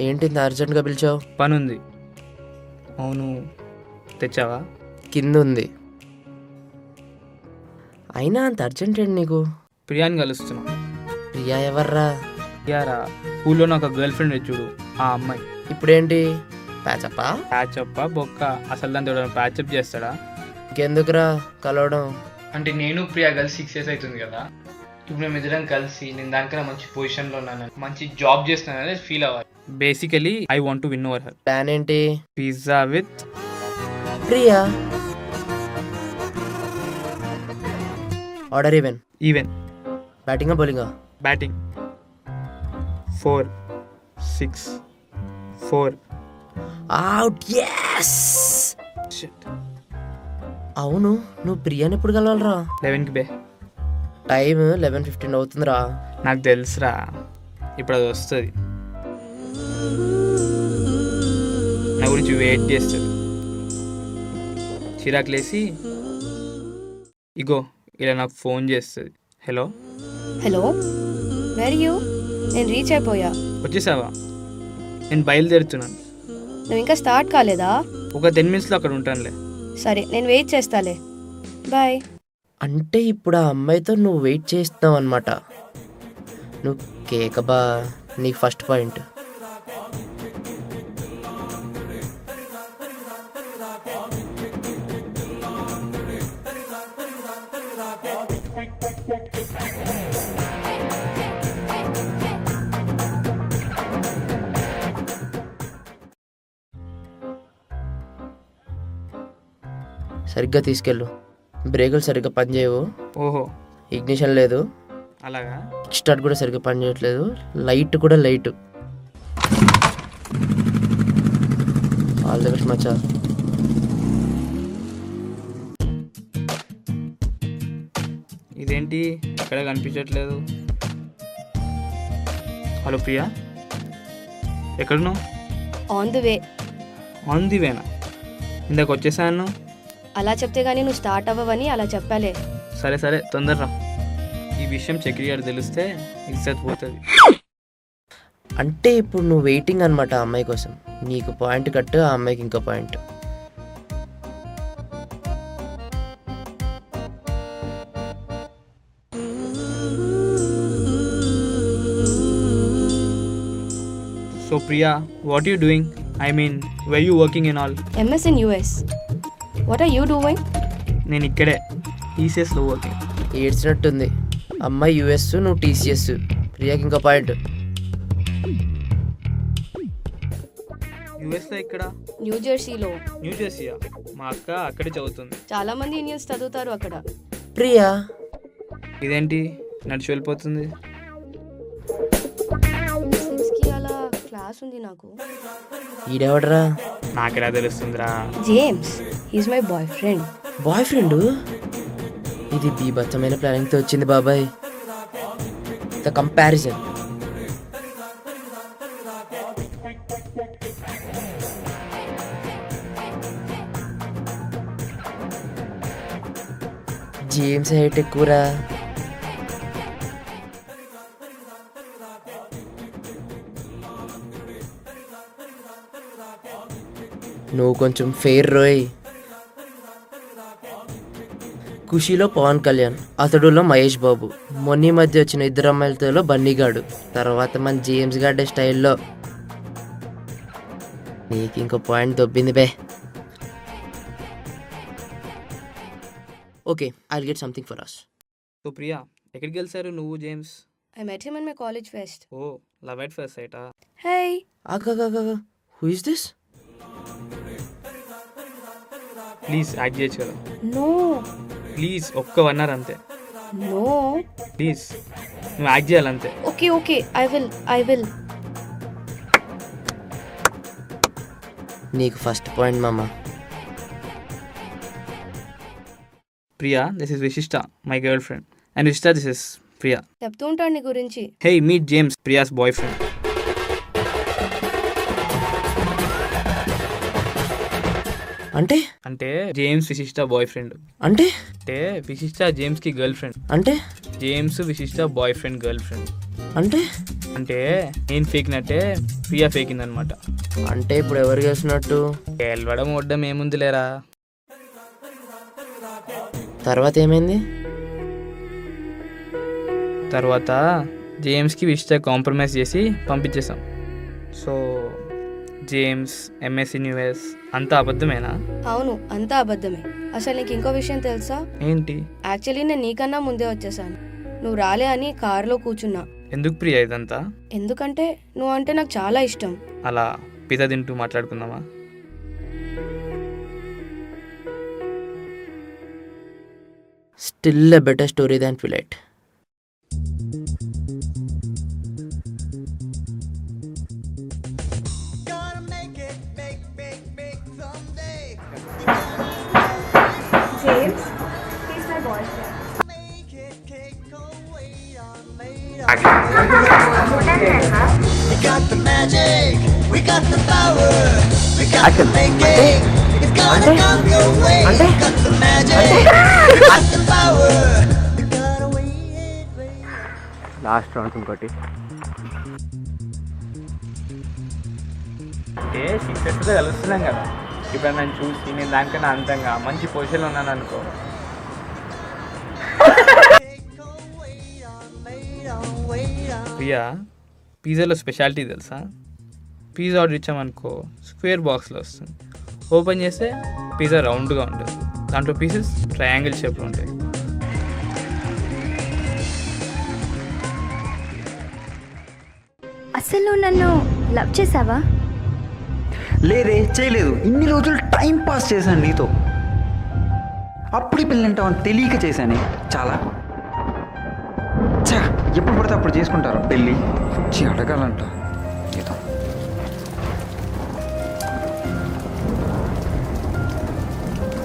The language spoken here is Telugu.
ఏంటి ఇంత అర్జెంట్గా పిలిచావు? పని ఉంది. అవును, తెచ్చావా? కింద ఉంది. అయినా అంత అర్జెంట్ ఏంటి నీకు? ప్రియాని కలుస్తున్నా. ప్రియా ఎవర్రా? ప్రియారా, స్కూల్లో నాకు గర్ల్ ఫ్రెండ్ చూడు, ఆ అమ్మాయి. ఇప్పుడేంటి ప్యాచప్పా? ప్యాచప్ప బొక్క, అసలు దాంతో ప్యాచప్ చేస్తాడా? ఇంకెందుకురా కలవడం? అంటే నేను ప్రియా కలిసి 6 years అవుతుంది కదా. ఇప్పుడు మేము ఇద్దరం కలిసి నేను దానికన్నా మంచి పొజిషన్లో ఉన్నాను, మంచి జాబ్ చేస్తున్నాను అనేది ఫీల్ అవ్వాలి. Basically I want to win over her. Plan ఏంటి? Pizza with Priya. Order even. Even. బ్యాటింగా బౌలింగా? బ్యాటింగ్. 4 6 4. అవుట్. yes. అవును, నువ్వు ప్రియాని ఎప్పుడు కలవాలరా? 11కి బే. టైం 11:15 అవుతుందిరా. నాకు తెలుసురా, ఇప్పుడు అది వస్తుంది, నా గురించి వెయిట్ చేస్తుంది. చిరాకులేసి ఇగో ఇలా నాకు ఫోన్ చేస్తుంది. Hello hello, where you? నేను రీచ్ అయిపోయా. వచ్చేసావా? నేను బయలుదేరుతున్నాను. నువ్వు ఇంకా స్టార్ట్ కాలేదా? ఒక 10 minutesలో అక్కడ ఉంటానులే. సరే, నేను వెయిట్ చేస్తాలే. బాయ్. అంటే ఇప్పుడు ఆ అమ్మాయితో నువ్వు వెయిట్ చేస్తున్నావు అనమాట. నువ్వు కేకబా, నీకు ఫస్ట్ పాయింట్. సరిగ్గా తీసుకెళ్ళు. బ్రేకులు సరిగ్గా పనిచేయవు. ఓహో, ఇగ్నిషన్ లేదు. అలాగా? స్టార్ట్ కూడా సరిగ్గా పనిచేయట్లేదు. లైట్ కూడా లైట్. ఆల్ ది బెస్ట్ మచ్చా. ఇదేంటి ఎక్కడ కనిపించట్లేదు? హలో ప్రియా, ఎక్కడున్నావు? On the way. On the వేనా? ఇందాక వచ్చేసాను. అలా చెప్తే గానీ నువ్వు స్టార్ట్ అవ్వవని అలా చెప్పాలే. సరే సరే, తొందరరా. ఈ విషయం చక్రి గారు తెలిస్తే ఇజ్జత్ పోతుంది. అంటే ఇప్పుడు నువ్వు వెయిటింగ్ అనమాట ఆ అమ్మాయి కోసం. నీకు పాయింట్ కట్టు, ఆ అమ్మాయికి ఇంకో point. So Priya, what you doing? I mean, why you working in all? MS in US. What are you doing? నేను ఇక్కడే టీసీఎస్లో వర్కింగ్. ఏడ్చినట్టుంది. అమ్మాయి యూఎస్, నువ్వు టీసీఎస్. ప్రియాకి ఇంకో పాయింట్. యూఎస్లో ఇక్కడ? న్యూ జెర్సీలో. న్యూ జెర్సీయా? మా అక్క అక్కడే చదువుతుంది. చాలా మంది ఇండియన్స్ చదువుతారు అక్కడ. ప్రియా. ఇదేంటి నడిచి వెళ్ళిపోతుంది? 6కి అలా క్లాస్ ఉంది నాకు. ఈడెవడరా? నాకెలా తెలుస్తుందిరా? James, he's my boyfriend. Boyfriend? ఇది బీభత్సమైన ప్లానింగ్తో వచ్చింది బాబాయ్. The comparison. జేమ్స్ హైట్ ఎక్కువరా. నువ్వు కొంచెం ఫెయిర్ రోయ్. ఖుషీలో పవన్ కళ్యాణ్, అతడులో మహేష్ బాబు, మొన్న మధ్య వచ్చిన ఇద్దరు అమ్మాయిలతో బన్నీగాడు, తర్వాత మన జేమ్స్ గార్డే స్టైల్లో. నీకు ఇంకో పాయింట్ దొబ్బింది బే. Okay, I will get something for us. So Priya, ఎక్కడికి వెళ్తారు నువ్వు James? I met him in my college fest. ఓ, లవ్ ఎట్ ఫస్ట్ సైటా? Hey. Who is this? Please act చేయొచ్చు కదా? No. ప్లీజ్, ఒక్క 1 hour అంతే. నో. ప్లీజ్ నువ్వు యాక్ట్ చేయాలంతే. Okay okay, I will. నీకు ఫస్ట్ పాయింట్ మామ. Priya, this is Vishishta, my girlfriend. And Vishishta, this is Priya. చెప్తూ ఉంటాడు నీ గురించి. Hey, meet James, Priya's boyfriend. అంటే అంటే జేమ్స్ విశిష్ట బాయ్ ఫ్రెండ్. అంటే అంటే విశిష్ట జేమ్స్ కి గర్ల్ ఫ్రెండ్. అంటే జేమ్స్ విశిష్ట బాయ్ ఫ్రెండ్ గర్ల్ ఫ్రెండ్. అంటే అంటే నేను ఫేక్ నట్టే ప్రియా ఫేకింది అనమాట. అంటే ఇప్పుడు ఎవరు చేసినట్టు? గెలవడం వడ్డం ఏముంది లేరా. తర్వాత ఏమైంది? తర్వాత జేమ్స్కి విశిష్ట కాంప్రమైజ్ చేసి పంపించేసాం. సో జేమ్స్ ఎంఎస్సి న్యూఎస్ అంతా అబద్ధమేనా? అవును, అంతా అబద్ధమే. అసలు నీకు ఇంకో విషయం తెలుసా? ఏంటి? యాక్చువల్లీ నేను నీకన్నా ముందే వచ్చేసాను. నువ్వు రాలే అని కారులో కూర్చున్నా. ఎందుకు ప్రియా ఇదంతా? ఎందుకంటే నువ్వు అంటే నాకు చాలా ఇష్టం. అలా పిజ్జా తింటూ మాట్లాడుకుందామా? Still a better story than Twilight. James, he's my boyfriend. We got the magic, we got the power, we got the thinking, it's gonna come your way. We got the magic, we got the power, we gotta wait. Last round ఇంకోటి. అంటే సీక్రెట్గా కలుస్తున్నాం కదా, ఇప్పుడు నన్ను చూసి నేను దానికన్నా అంతంగా మంచి పొజిషన్లో ఉన్నాను అనుకో. ప్రియా, పిజ్జాలో స్పెషాలిటీ తెలుసా? పిజ్జా ఆర్డర్ ఇచ్చామనుకో స్క్వేర్ బాక్స్లో వస్తుంది. ఓపెన్ చేస్తే పిజ్జా రౌండ్గా ఉంటుంది, దాంట్లో పీసెస్ ట్రయాంగిల్ షేప్లో ఉంటాయి. అసలు నన్ను లవ్ చేసావా? లేదే, చేయలేదు. ఇన్ని రోజులు టైం పాస్ చేశాను నీతో. అప్పుడు పెళ్ళంటావని తెలియక చేశానే చాలా. చా, ఎప్పుడు పడితే అప్పుడు చేసుకుంటారు పెళ్ళి. అడగాలంట.